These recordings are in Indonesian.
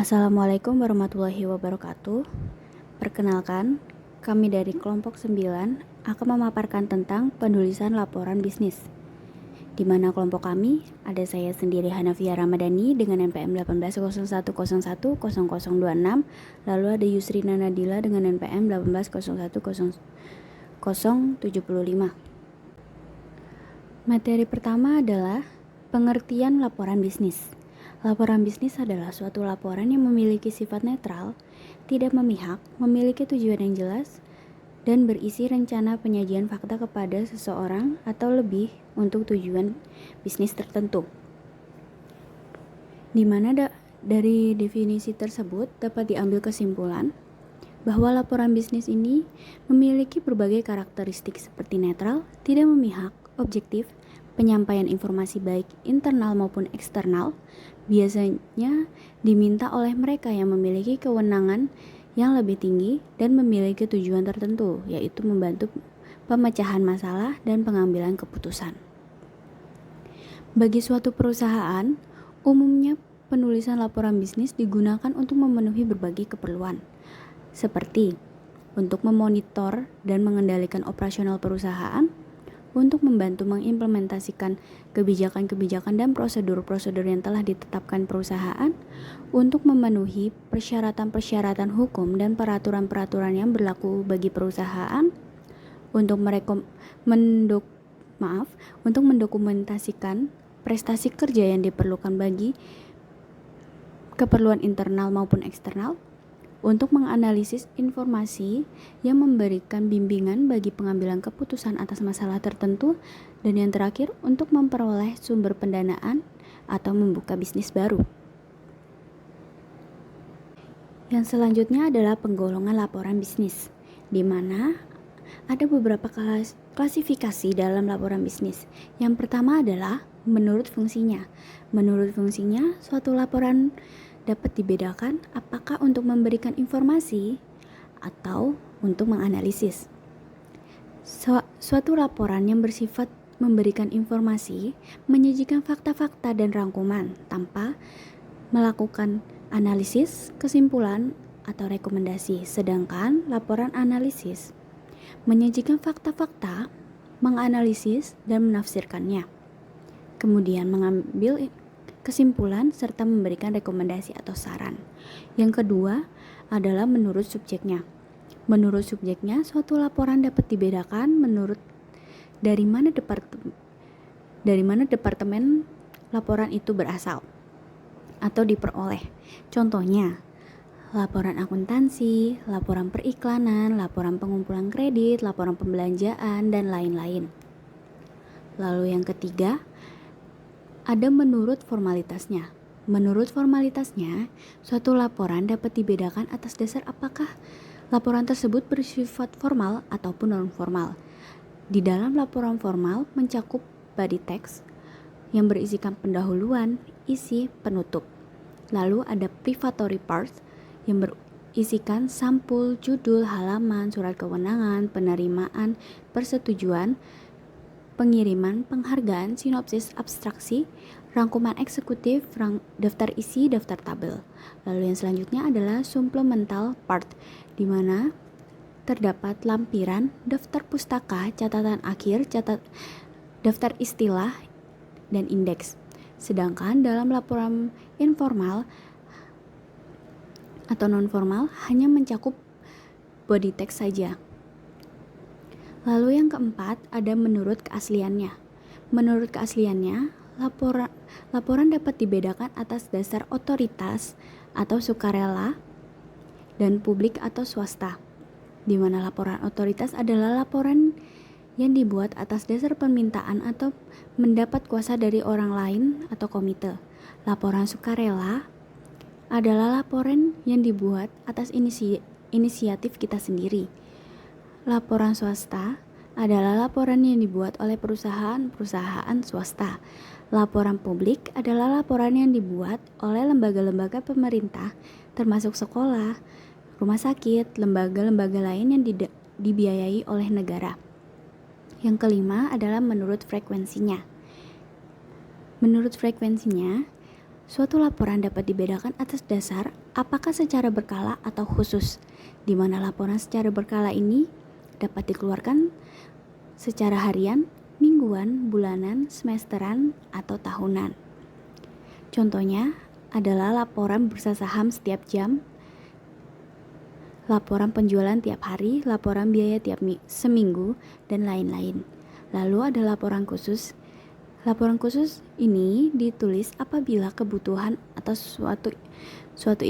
Assalamualaikum warahmatullahi wabarakatuh. Perkenalkan, kami dari kelompok 9 akan memaparkan tentang penulisan laporan bisnis. Di mana kelompok kami ada saya sendiri Hanafia Ramadhani dengan NPM 1801010026, lalu ada Yusrina Nadila dengan NPM 18010075. Materi pertama adalah pengertian laporan bisnis. Laporan bisnis adalah suatu laporan yang memiliki sifat netral, tidak memihak, memiliki tujuan yang jelas, dan berisi rencana penyajian fakta kepada seseorang atau lebih untuk tujuan bisnis tertentu. Di mana dari definisi tersebut dapat diambil kesimpulan bahwa laporan bisnis ini memiliki berbagai karakteristik seperti netral, tidak memihak, objektif, penyampaian informasi baik internal maupun eksternal, biasanya diminta oleh mereka yang memiliki kewenangan yang lebih tinggi dan memiliki tujuan tertentu, yaitu membantu pemecahan masalah dan pengambilan keputusan. Bagi suatu perusahaan, umumnya penulisan laporan bisnis digunakan untuk memenuhi berbagai keperluan, seperti untuk memonitor dan mengendalikan operasional perusahaan, untuk membantu mengimplementasikan kebijakan-kebijakan dan prosedur-prosedur yang telah ditetapkan perusahaan, untuk memenuhi persyaratan-persyaratan hukum dan peraturan-peraturan yang berlaku bagi perusahaan, untuk mendokumentasikan prestasi kerja yang diperlukan bagi keperluan internal maupun eksternal, untuk menganalisis informasi yang memberikan bimbingan bagi pengambilan keputusan atas masalah tertentu, dan yang terakhir untuk memperoleh sumber pendanaan atau membuka bisnis baru. Yang selanjutnya adalah penggolongan laporan bisnis, di mana ada beberapa klasifikasi dalam laporan bisnis. Yang pertama adalah menurut fungsinya. Menurut fungsinya, suatu laporan dapat dibedakan apakah untuk memberikan informasi atau untuk menganalisis. Suatu laporan yang bersifat memberikan informasi menyajikan fakta-fakta dan rangkuman tanpa melakukan analisis, kesimpulan, atau rekomendasi. Sedangkan laporan analisis menyajikan fakta-fakta, menganalisis, dan menafsirkannya. Kemudian mengambil kesimpulan serta memberikan rekomendasi atau saran. Yang kedua adalah menurut subjeknya. Menurut subjeknya, suatu laporan dapat dibedakan menurut dari mana departemen laporan itu berasal atau diperoleh. Contohnya, laporan akuntansi, laporan periklanan, laporan pengumpulan kredit, laporan pembelanjaan, dan lain-lain. Lalu yang ketiga, ada menurut formalitasnya. Menurut formalitasnya, suatu laporan dapat dibedakan atas dasar apakah laporan tersebut bersifat formal ataupun non-formal. Di dalam laporan formal mencakup body text yang berisikan pendahuluan, isi, penutup. Lalu ada prefatory parts yang berisikan sampul, judul, halaman, surat kewenangan, penerimaan, persetujuan, pengiriman, penghargaan, sinopsis, abstraksi, rangkuman eksekutif, daftar isi, daftar tabel. Lalu yang selanjutnya adalah supplemental part, di mana terdapat lampiran, daftar pustaka, catatan akhir, daftar istilah, dan indeks. Sedangkan dalam laporan informal atau non-formal hanya mencakup body text saja. Lalu yang keempat ada menurut keasliannya. Menurut keasliannya, laporan dapat dibedakan atas dasar otoritas atau sukarela dan publik atau swasta. Di mana laporan otoritas adalah laporan yang dibuat atas dasar permintaan atau mendapat kuasa dari orang lain atau komite. Laporan sukarela adalah laporan yang dibuat atas inisiatif kita sendiri. Laporan swasta adalah laporan yang dibuat oleh perusahaan swasta. Laporan publik adalah laporan yang dibuat oleh lembaga-lembaga pemerintah, termasuk sekolah, rumah sakit, lembaga-lembaga lain yang dibiayai oleh negara. Yang kelima adalah menurut frekuensinya. Menurut frekuensinya, Suatu laporan dapat dibedakan atas dasar apakah secara berkala atau khusus, di mana laporan secara berkala ini dapat dikeluarkan secara harian, mingguan, bulanan, semesteran, atau tahunan. Contohnya adalah laporan bursa saham setiap jam, laporan penjualan tiap hari, laporan biaya tiap seminggu, dan lain-lain. Lalu ada laporan khusus. Laporan khusus ini ditulis apabila kebutuhan atau suatu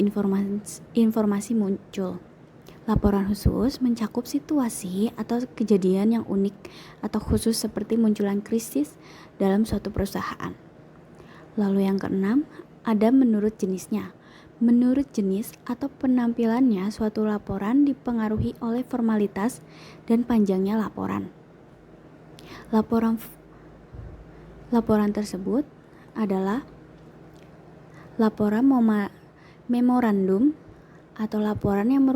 informasi muncul. Laporan khusus mencakup situasi atau kejadian yang unik atau khusus seperti munculan krisis dalam suatu perusahaan. Lalu yang keenam, ada menurut jenisnya. Menurut jenis atau penampilannya, suatu laporan dipengaruhi oleh formalitas dan panjangnya laporan. Laporan tersebut adalah laporan memorandum atau laporan yang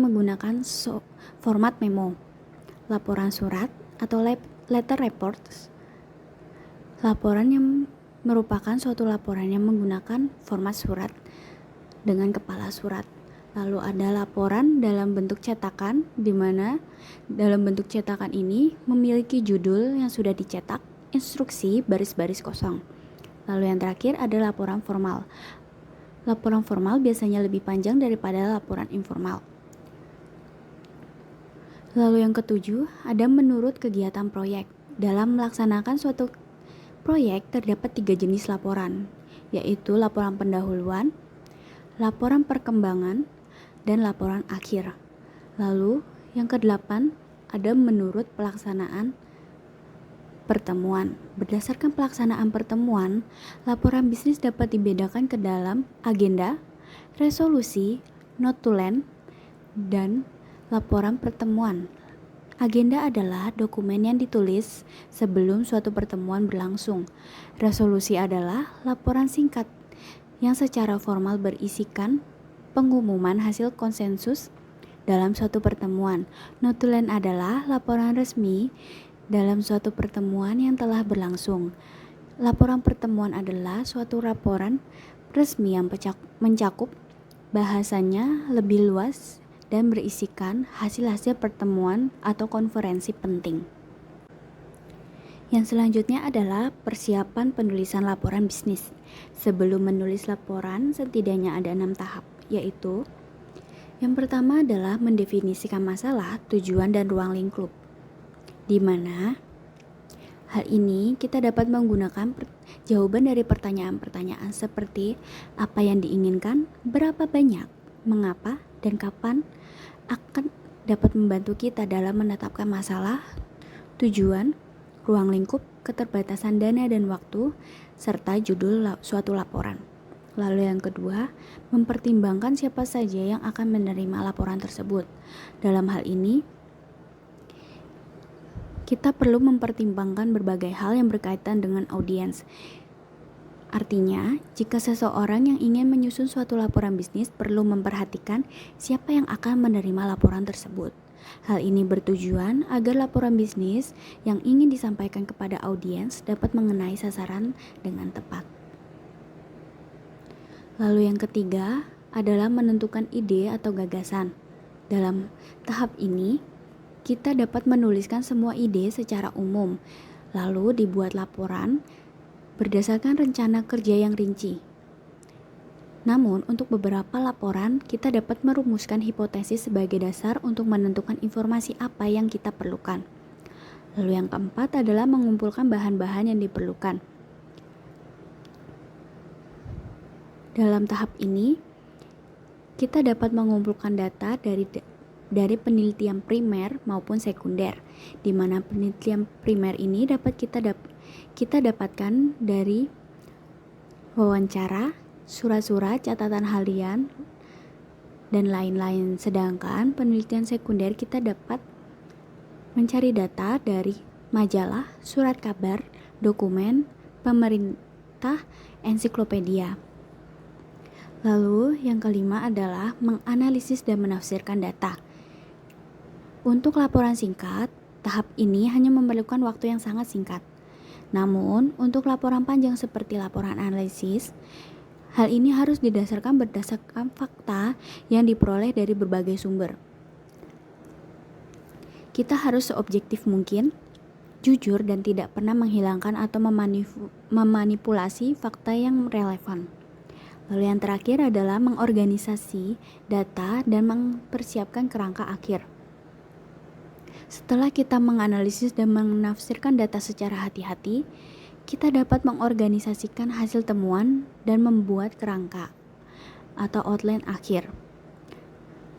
menggunakan format memo, laporan surat atau letter reports, laporan yang merupakan suatu laporan yang menggunakan format surat dengan kepala surat. Lalu ada laporan dalam bentuk cetakan, di mana dalam bentuk cetakan ini memiliki judul yang sudah dicetak, instruksi, baris-baris kosong. Lalu yang terakhir ada laporan formal. Laporan formal biasanya lebih panjang daripada laporan informal. Lalu yang ketujuh, ada menurut kegiatan proyek. Dalam melaksanakan suatu proyek terdapat 3 jenis laporan, yaitu laporan pendahuluan, laporan perkembangan, dan laporan akhir. Lalu yang ke-8 ada menurut pelaksanaan pertemuan. Berdasarkan pelaksanaan pertemuan, laporan bisnis dapat dibedakan ke dalam agenda, resolusi, note to land, dan laporan pertemuan. Agenda adalah dokumen yang ditulis sebelum suatu pertemuan berlangsung. Resolusi adalah laporan singkat yang secara formal berisikan pengumuman hasil konsensus dalam suatu pertemuan. Note to land adalah laporan resmi dalam suatu pertemuan yang telah berlangsung. Laporan pertemuan adalah suatu laporan resmi yang mencakup bahasanya lebih luas dan berisikan hasil-hasil pertemuan atau konferensi penting. Yang selanjutnya adalah persiapan penulisan laporan bisnis. Sebelum menulis laporan, setidaknya ada 6 tahap, yaitu yang pertama adalah mendefinisikan masalah, tujuan, dan ruang lingkup, di mana hal ini kita dapat menggunakan jawaban dari pertanyaan-pertanyaan seperti apa yang diinginkan, berapa banyak, mengapa, dan kapan akan dapat membantu kita dalam menetapkan masalah, tujuan, ruang lingkup, keterbatasan dana dan waktu, serta judul suatu laporan. Lalu yang kedua, mempertimbangkan siapa saja yang akan menerima laporan tersebut. Dalam hal ini, kita perlu mempertimbangkan berbagai hal yang berkaitan dengan audiens. Artinya, jika seseorang yang ingin menyusun suatu laporan bisnis perlu memperhatikan siapa yang akan menerima laporan tersebut. Hal ini bertujuan agar laporan bisnis yang ingin disampaikan kepada audiens dapat mengenai sasaran dengan tepat. Lalu yang ketiga adalah menentukan ide atau gagasan. Dalam tahap ini, kita dapat menuliskan semua ide secara umum, lalu dibuat laporan berdasarkan rencana kerja yang rinci. Namun, untuk beberapa laporan, kita dapat merumuskan hipotesis sebagai dasar untuk menentukan informasi apa yang kita perlukan. Lalu yang keempat adalah mengumpulkan bahan-bahan yang diperlukan. Dalam tahap ini, kita dapat mengumpulkan data dari penelitian primer maupun sekunder, di mana penelitian primer ini dapat kita dapatkan dari wawancara, surat-surat, catatan harian, dan lain-lain. Sedangkan penelitian sekunder kita dapat mencari data dari majalah, surat kabar, dokumen, pemerintah, ensiklopedia. Lalu yang kelima adalah menganalisis dan menafsirkan data. Untuk laporan singkat, tahap ini hanya memerlukan waktu yang sangat singkat. Namun, untuk laporan panjang seperti laporan analisis, hal ini harus berdasarkan fakta yang diperoleh dari berbagai sumber. Kita harus seobjektif mungkin, jujur, dan tidak pernah menghilangkan atau memanipulasi fakta yang relevan. Lalu yang terakhir adalah mengorganisasi data dan mempersiapkan kerangka akhir. Setelah kita menganalisis dan menafsirkan data secara hati-hati, kita dapat mengorganisasikan hasil temuan dan membuat kerangka atau outline akhir.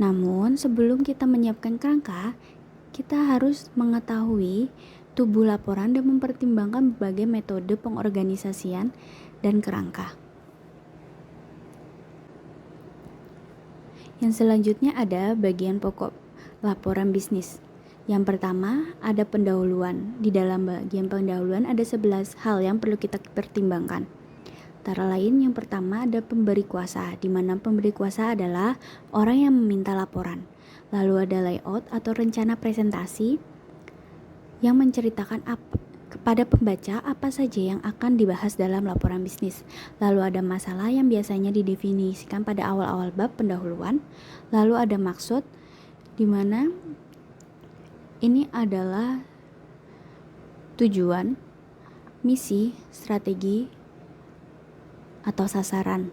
Namun, sebelum kita menyiapkan kerangka, kita harus mengetahui tubuh laporan dan mempertimbangkan berbagai metode pengorganisasian dan kerangka. Yang selanjutnya ada bagian pokok laporan bisnis. Yang pertama ada pendahuluan. Di dalam bagian pendahuluan ada 11 hal yang perlu kita pertimbangkan. Antara lain yang pertama ada pemberi kuasa, di mana pemberi kuasa adalah orang yang meminta laporan. Lalu ada layout atau rencana presentasi yang menceritakan kepada pembaca apa saja yang akan dibahas dalam laporan bisnis. Lalu ada masalah yang biasanya didefinisikan pada awal-awal bab pendahuluan. Lalu ada maksud, di mana ini adalah tujuan, misi, strategi, atau sasaran.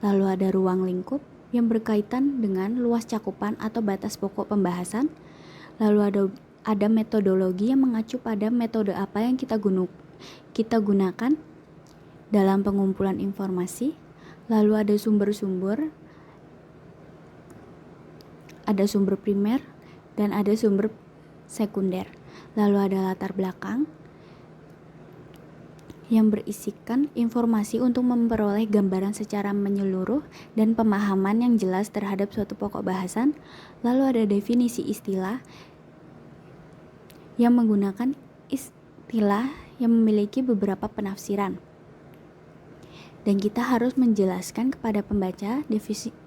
Lalu ada ruang lingkup yang berkaitan dengan luas cakupan atau batas pokok pembahasan. Lalu ada metodologi yang mengacu pada metode apa yang kita gunakan dalam pengumpulan informasi. Lalu ada sumber-sumber, ada sumber primer dan ada sumber sekunder. Lalu ada latar belakang yang berisikan informasi untuk memperoleh gambaran secara menyeluruh dan pemahaman yang jelas terhadap suatu pokok bahasan. Lalu ada definisi istilah yang menggunakan istilah yang memiliki beberapa penafsiran. Dan kita harus menjelaskan kepada pembaca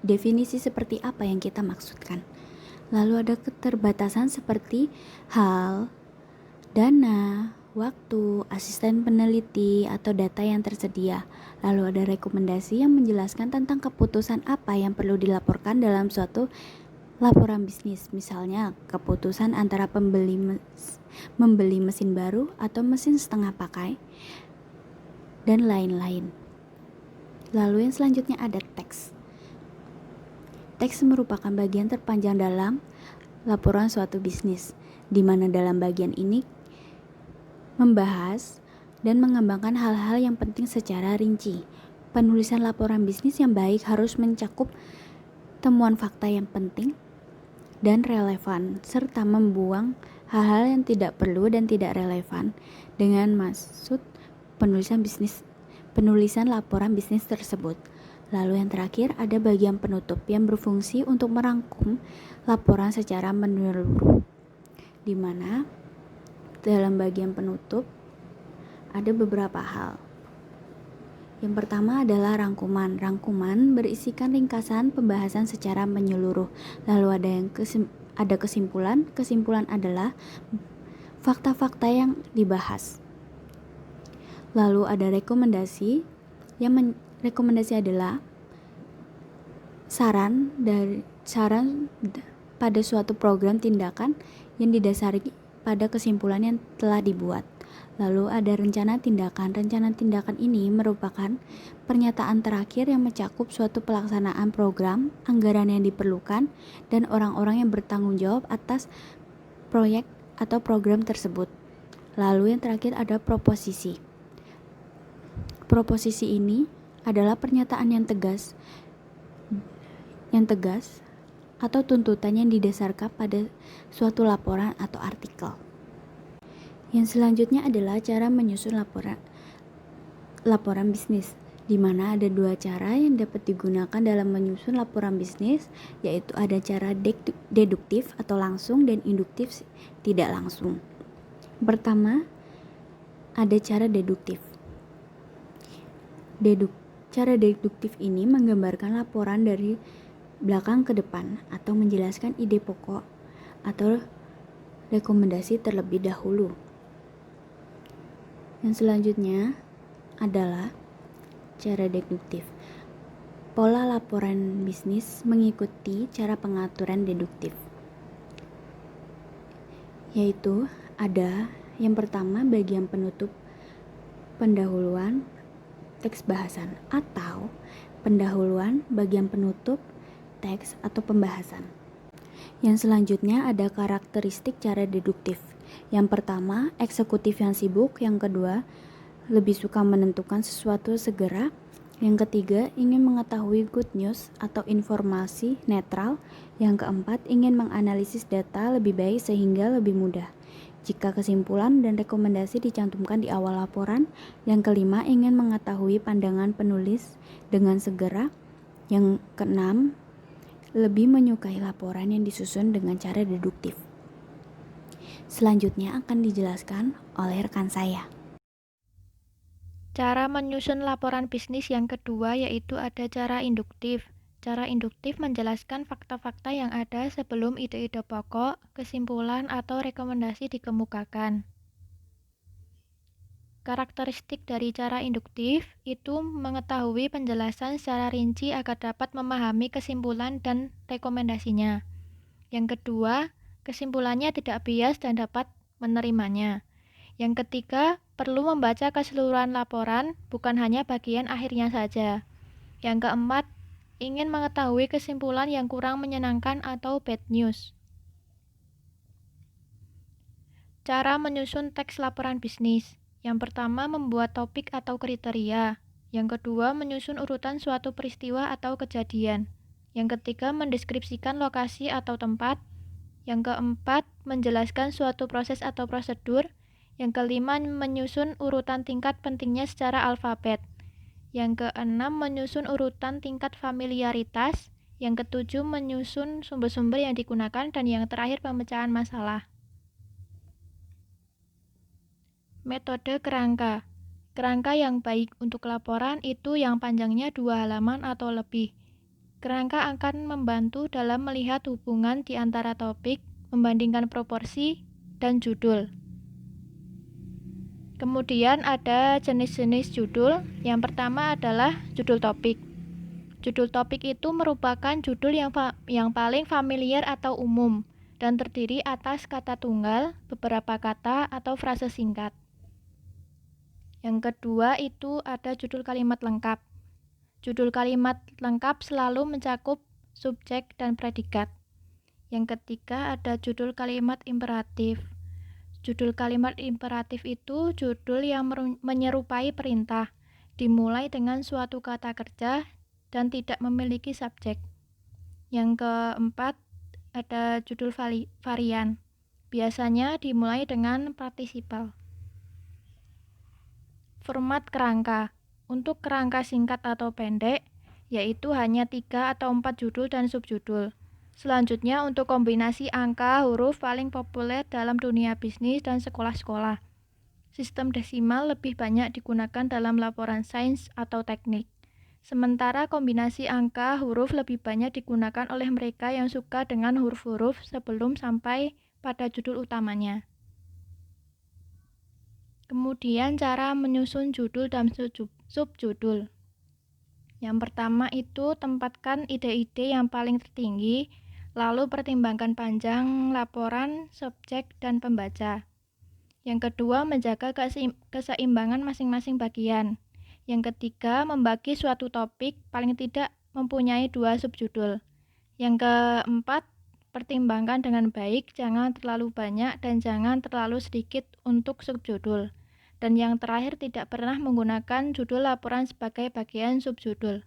definisi seperti apa yang kita maksudkan. Lalu ada keterbatasan seperti hal, dana, waktu, asisten peneliti, atau data yang tersedia. Lalu ada rekomendasi yang menjelaskan tentang keputusan apa yang perlu dilaporkan dalam suatu laporan bisnis, misalnya keputusan antara membeli mesin baru atau mesin setengah pakai, dan lain-lain. Lalu yang selanjutnya ada teks. Teks merupakan bagian terpanjang dalam laporan suatu bisnis, di mana dalam bagian ini membahas dan mengembangkan hal-hal yang penting secara rinci. Penulisan laporan bisnis yang baik harus mencakup temuan fakta yang penting dan relevan, serta membuang hal-hal yang tidak perlu dan tidak relevan dengan maksud penulisan laporan bisnis tersebut. Lalu yang terakhir ada bagian penutup yang berfungsi untuk merangkum laporan secara menyeluruh, di mana dalam bagian penutup ada beberapa hal. Yang pertama adalah rangkuman. Rangkuman berisikan ringkasan pembahasan secara menyeluruh. Lalu ada kesimpulan. Kesimpulan adalah fakta-fakta yang dibahas. Lalu ada rekomendasi. Rekomendasi adalah saran pada suatu program tindakan yang didasari pada kesimpulan yang telah dibuat. Lalu ada rencana tindakan. Rencana tindakan ini merupakan pernyataan terakhir yang mencakup suatu pelaksanaan program, anggaran yang diperlukan, dan orang-orang yang bertanggung jawab atas proyek atau program tersebut. Lalu yang terakhir ada proposisi. Proposisi ini adalah pernyataan yang tegas atau tuntutan yang didasarkan pada suatu laporan atau artikel. Yang selanjutnya adalah cara menyusun laporan bisnis, di mana ada dua cara yang dapat digunakan dalam menyusun laporan bisnis, yaitu ada cara deduktif atau langsung dan induktif tidak langsung. Pertama, ada cara deduktif. Cara deduktif ini menggambarkan laporan dari belakang ke depan atau menjelaskan ide pokok atau rekomendasi terlebih dahulu. Yang selanjutnya adalah cara deduktif. Pola laporan bisnis mengikuti cara pengaturan deduktif, yaitu ada yang pertama bagian penutup, pendahuluan, teks bahasan, atau pendahuluan, bagian penutup, teks atau pembahasan. Yang selanjutnya ada karakteristik cara deduktif. Yang pertama, eksekutif yang sibuk. Yang kedua, lebih suka menentukan sesuatu segera. Yang ketiga, ingin mengetahui good news atau informasi netral. Yang keempat, ingin menganalisis data lebih baik sehingga lebih mudah. Jika kesimpulan dan rekomendasi dicantumkan di awal laporan. Yang kelima, ingin mengetahui pandangan penulis dengan segera. Yang keenam, lebih menyukai laporan yang disusun dengan cara deduktif. Selanjutnya akan dijelaskan oleh rekan saya. Cara menyusun laporan bisnis yang kedua yaitu ada cara induktif. Cara induktif menjelaskan fakta-fakta yang ada sebelum ide-ide pokok, kesimpulan, atau rekomendasi dikemukakan. Karakteristik dari cara induktif itu mengetahui penjelasan secara rinci agar dapat memahami kesimpulan dan rekomendasinya. Yang kedua, kesimpulannya tidak bias dan dapat menerimanya. Yang ketiga, perlu membaca keseluruhan laporan, bukan hanya bagian akhirnya saja. Yang keempat, ingin mengetahui kesimpulan yang kurang menyenangkan atau bad news. Cara menyusun teks laporan bisnis. Yang pertama, membuat topik atau kriteria. Yang kedua, menyusun urutan suatu peristiwa atau kejadian. Yang ketiga, mendeskripsikan lokasi atau tempat. Yang keempat, menjelaskan suatu proses atau prosedur. Yang kelima, menyusun urutan tingkat pentingnya secara alfabet. Yang keenam, menyusun urutan tingkat familiaritas. Yang ketujuh, menyusun sumber-sumber yang digunakan. Dan yang terakhir, pemecahan masalah. Metode kerangka. Kerangka yang baik untuk laporan itu yang panjangnya 2 halaman atau lebih. Kerangka akan membantu dalam melihat hubungan di antara topik, membandingkan proporsi, dan judul. Kemudian ada jenis-jenis judul. Yang pertama adalah judul topik. Judul topik itu merupakan judul yang paling familiar atau umum dan terdiri atas kata tunggal, beberapa kata, atau frase singkat. Yang kedua itu ada judul kalimat lengkap. Judul kalimat lengkap selalu mencakup subjek dan predikat. Yang ketiga ada judul kalimat imperatif. Judul kalimat imperatif itu judul yang menyerupai perintah, dimulai dengan suatu kata kerja dan tidak memiliki subjek. Yang keempat ada judul varian. Biasanya dimulai dengan partisipal. Format kerangka. Untuk kerangka singkat atau pendek, yaitu hanya 3 atau 4 judul dan subjudul. Selanjutnya untuk kombinasi angka huruf paling populer dalam dunia bisnis dan sekolah-sekolah. Sistem desimal lebih banyak digunakan dalam laporan sains atau teknik. Sementara kombinasi angka huruf lebih banyak digunakan oleh mereka yang suka dengan huruf-huruf sebelum sampai pada judul utamanya. Kemudian cara menyusun judul dan subjudul. Yang pertama itu tempatkan ide-ide yang paling tertinggi, lalu pertimbangkan panjang laporan, subjek, dan pembaca. Yang kedua, menjaga keseimbangan masing-masing bagian. Yang ketiga, membagi suatu topik paling tidak mempunyai 2 subjudul. Yang keempat, pertimbangkan dengan baik, jangan terlalu banyak dan jangan terlalu sedikit untuk subjudul. Dan yang terakhir, tidak pernah menggunakan judul laporan sebagai bagian subjudul.